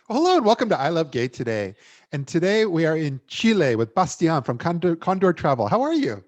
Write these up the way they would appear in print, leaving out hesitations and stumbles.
Hello and welcome to I Love Gay today. And today we are in Chile with Bastian from Condor Travel. How are you?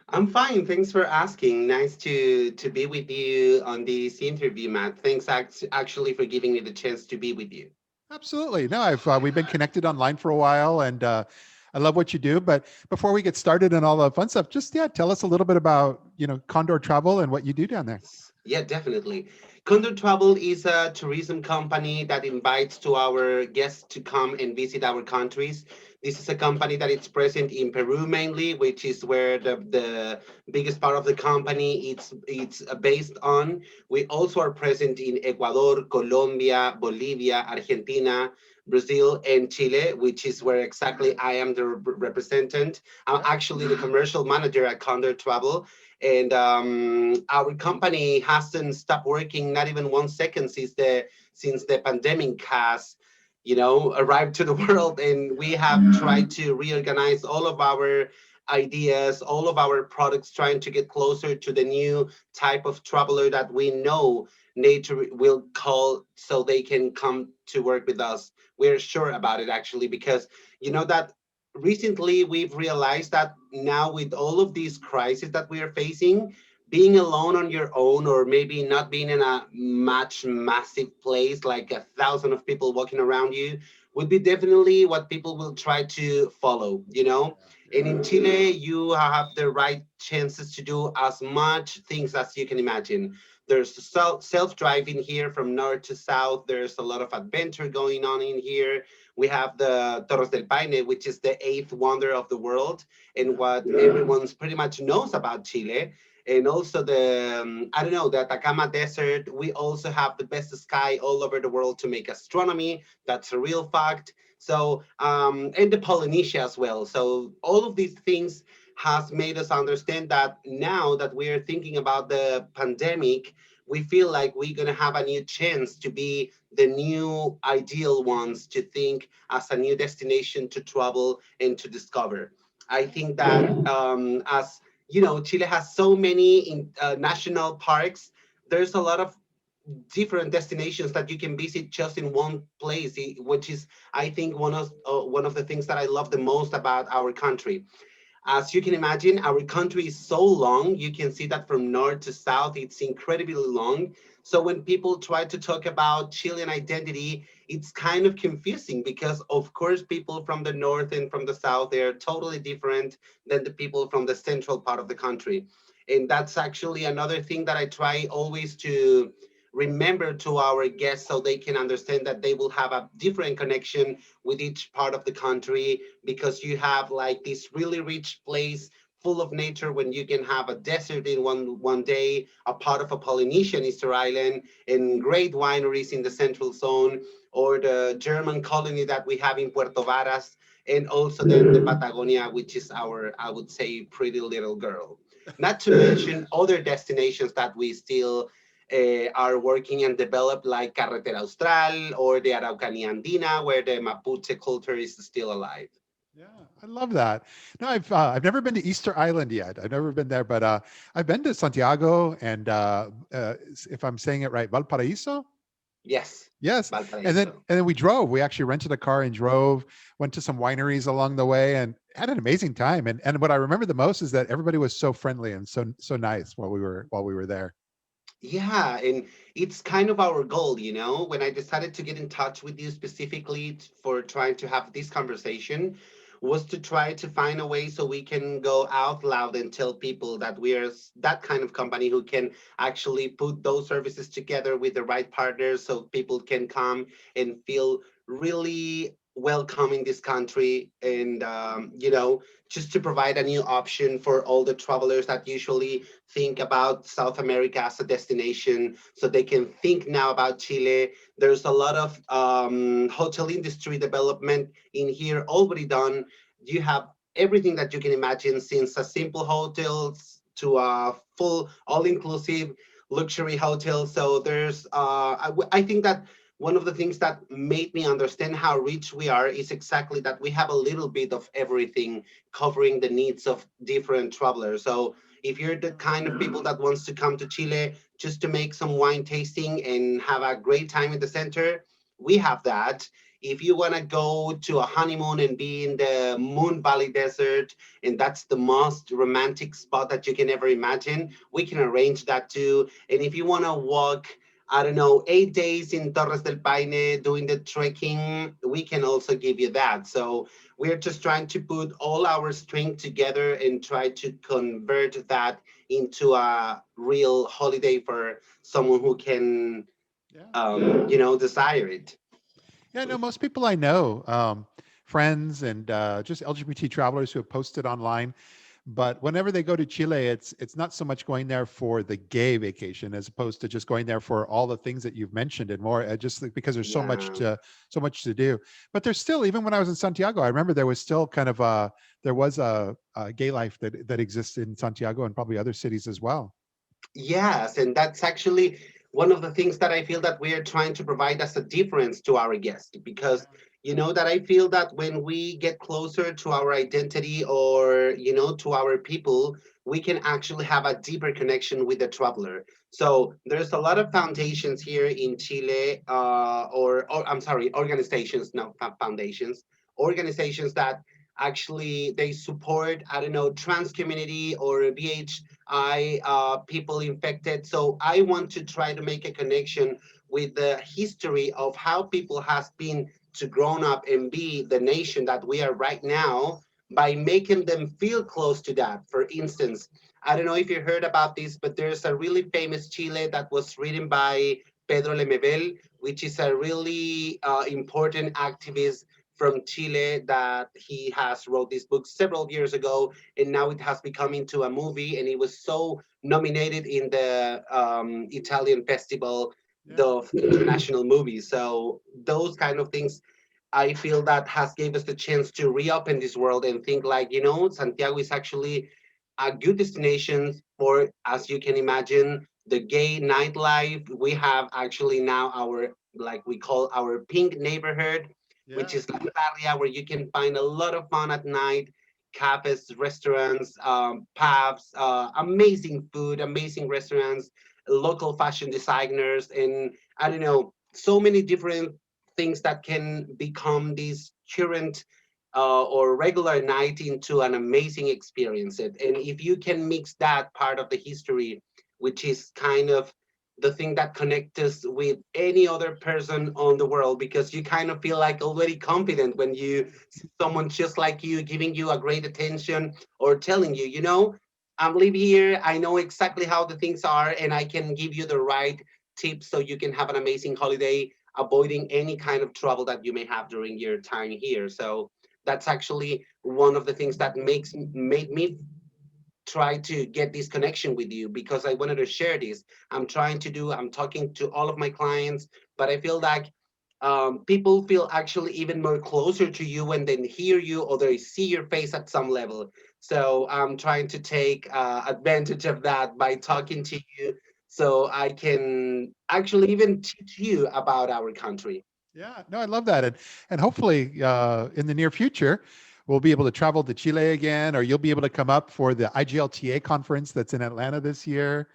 I'm fine. Thanks for asking. Nice to be with you on this interview, Matt. Thanks actually for giving me the chance to be with you. Absolutely. No, I've we've been connected online for a while, and I love what you do. But before we get started and all the fun stuff, just tell us a little bit about Condor Travel and what you do down there. Yeah, definitely. Condor Travel is a tourism company that invites to our guests to come and visit our countries. This is a company that is present in Peru mainly, which is where the biggest part of the company it's based on. We also are present in Ecuador, Colombia, Bolivia, Argentina, Brazil, and Chile, which is where exactly I am the representative. I'm Yeah. actually the commercial manager at Condor Travel, and our company hasn't stopped working not even 1 second since the pandemic has arrived to the world, and we have tried to reorganize all of our ideas, all of our products, trying to get closer to the new type of traveler that we know nature will call so they can come to work with us. We're sure about it actually, because that recently we've realized that now with all of these crises that we are facing, being alone on your own, or maybe not being in a much massive place like 1,000 of people walking around you, would be definitely what people will try to follow. And in Chile, you have the right chances to do as much things as you can imagine. There's self-driving here from north to south. There's a lot of adventure going on in here. We have the Torres del Paine, which is the eighth wonder of the world, and Yeah. what everyone's pretty much knows about Chile. And also I don't know, the Atacama Desert. We also have the best sky all over the world to make astronomy. That's a real fact. So, and the Polynesia as well. So all of these things has made us understand that now that we are thinking about the pandemic, we feel like we're going to have a new chance to be the new ideal ones to think as a new destination to travel and to discover. I think that as Chile has so many national parks. There's a lot of different destinations that you can visit just in one place, which is, I think, one of the things that I love the most about our country. As you can imagine, our country is so long. You can see that from north to south, it's incredibly long. So when people try to talk about Chilean identity, it's kind of confusing because, of course, people from the north and from the south, they're totally different than the people from the central part of the country. And that's actually another thing that I try always to remember to our guests so they can understand that they will have a different connection with each part of the country, because you have like this really rich place full of nature when you can have a desert in one day, a part of a Polynesian Easter Island, and great wineries in the central zone, or the German colony that we have in Puerto Varas, and also then the Patagonia, which is our, I would say, pretty little girl. Not to mention other destinations that we still are working and develop, like Carretera Austral or the Araucanía Andina, where the Mapuche culture is still alive. Yeah, I love that. No, I've never been to Easter Island yet. I've never been there, but I've been to Santiago and if I'm saying it right, Valparaiso. Yes, Yes, and then Valparaiso. and then we drove. We actually rented a car and drove. Went to some wineries along the way and had an amazing time. And what I remember the most is that everybody was so friendly and so nice while we were there. Yeah, and it's kind of our goal. When I decided to get in touch with you specifically for trying to have this conversation, was to try to find a way so we can go out loud and tell people that we are that kind of company who can actually put those services together with the right partners so people can come and feel really welcome in this country, and just to provide a new option for all the travelers that usually think about South America as a destination, so they can think now about Chile. There's a lot of hotel industry development in here already done. You have everything that you can imagine, since a simple hotels to a full all-inclusive luxury hotel. So I think that one of the things that made me understand how rich we are is exactly that we have a little bit of everything covering the needs of different travelers. So if you're the kind of people that wants to come to Chile just to make some wine tasting and have a great time in the center, we have that. If you want to go to a honeymoon and be in the Moon Valley Desert, and that's the most romantic spot that you can ever imagine, we can arrange that too. And if you want to walk, I don't know, 8 days in Torres del Paine doing the trekking, we can also give you that. So we're just trying to put all our strength together and try to convert that into a real holiday for someone who can, Yeah. desire it. Yeah, no, most people I know, friends and just LGBT travelers who have posted online. But whenever they go to Chile, it's not so much going there for the gay vacation as opposed to just going there for all the things that you've mentioned and more. Just because there's Yeah. so much to do. But there's still, even when I was in Santiago, I remember there was still kind of there was a gay life that exists in Santiago and probably other cities as well. Yes, and that's actually one of the things that I feel that we are trying to provide as a difference to our guest, because that I feel that when we get closer to our identity, or to our people, we can actually have a deeper connection with the traveler. So there's a lot of foundations here in Chile, or I'm sorry, organizations, not foundations, organizations that actually they support, I don't know, trans community or VHI people infected. So I want to try to make a connection with the history of how people has been to grown up and be the nation that we are right now, by making them feel close to that. For instance, I don't know if you heard about this, but there's a really famous Chile that was written by Pedro Lemebel, which is a really important activist from Chile, that he has wrote this book several years ago, and now it has become into a movie, and it was so nominated in the Italian festival Yeah. of international movies. So those kind of things, I feel that has gave us the chance to reopen this world and think like, Santiago is actually a good destination for, as you can imagine, the gay nightlife. We have actually now our, like we call our pink neighborhood, which Yeah. is like an area where you can find a lot of fun at night, cafes, restaurants, pubs, amazing food, amazing restaurants, local fashion designers, and I don't know, so many different things that can become this current or regular night into an amazing experience. And if you can mix that part of the history, which is kind of the thing that connects us with any other person on the world, because you kind of feel like already confident when you see someone just like you giving you a great attention, or telling you, I'm live here, I know exactly how the things are, and I can give you the right tips so you can have an amazing holiday, avoiding any kind of trouble that you may have during your time here. So that's actually one of the things that made me try to get this connection with you, because I wanted to share this. I'm talking to all of my clients, but I feel like people feel actually even more closer to you when they hear you or they see your face at some level. So I'm trying to take advantage of that by talking to you, so I can actually even teach you about our country. Yeah, no, I love that, and hopefully in the near future, we'll be able to travel to Chile again, or you'll be able to come up for the IGLTA conference that's in Atlanta this year,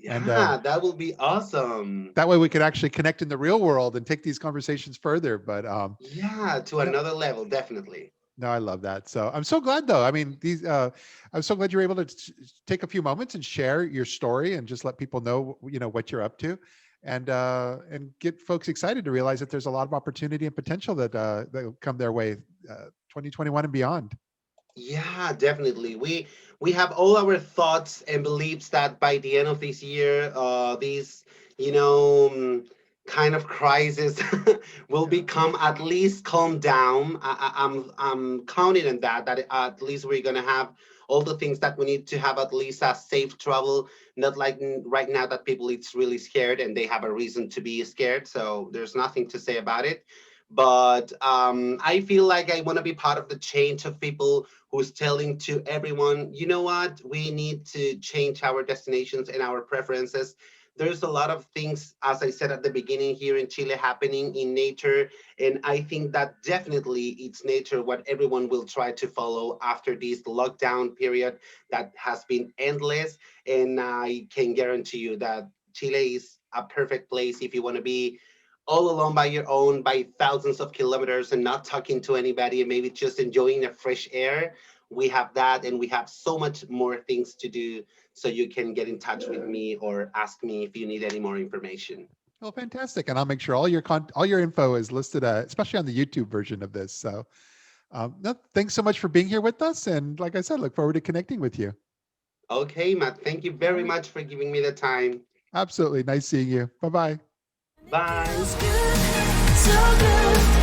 and Yeah, that will be awesome. that way we could actually connect in the real world and take these conversations further. But Yeah, to no, another level, definitely. no, I love that. So I'm so glad, though. I mean, I'm so glad you're able to take a few moments and share your story and just let people know, what you're up to, and get folks excited to realize that there's a lot of opportunity and potential that will come their way, 2021 and beyond. Yeah, definitely. We have all our thoughts and beliefs that by the end of this year, this you know mm, kind of crisis will Yeah. become at least calm down. I'm counting on that at least we're gonna have all the things that we need to have, at least a safe travel. Not like right now that people it's really scared and they have a reason to be scared. So there's nothing to say about it. But I feel like I want to be part of the change of people who's telling to everyone, you know what, we need to change our destinations and our preferences. There's a lot of things, as I said at the beginning, here in Chile happening in nature. And I think that definitely it's nature what everyone will try to follow after this lockdown period that has been endless. And I can guarantee you that Chile is a perfect place if you want to be all alone by your own, by thousands of kilometers, and not talking to anybody, and maybe just enjoying the fresh air, we have that, and we have so much more things to do. So you can get in touch with me or ask me if you need any more information. Well, fantastic. And I'll make sure all your info is listed, especially on the YouTube version of this. So no, thanks so much for being here with us. And like I said, look forward to connecting with you. Okay, Matt, thank you very much for giving me the time. Absolutely. Nice seeing you. Bye-bye. Bye. Feels good, so good.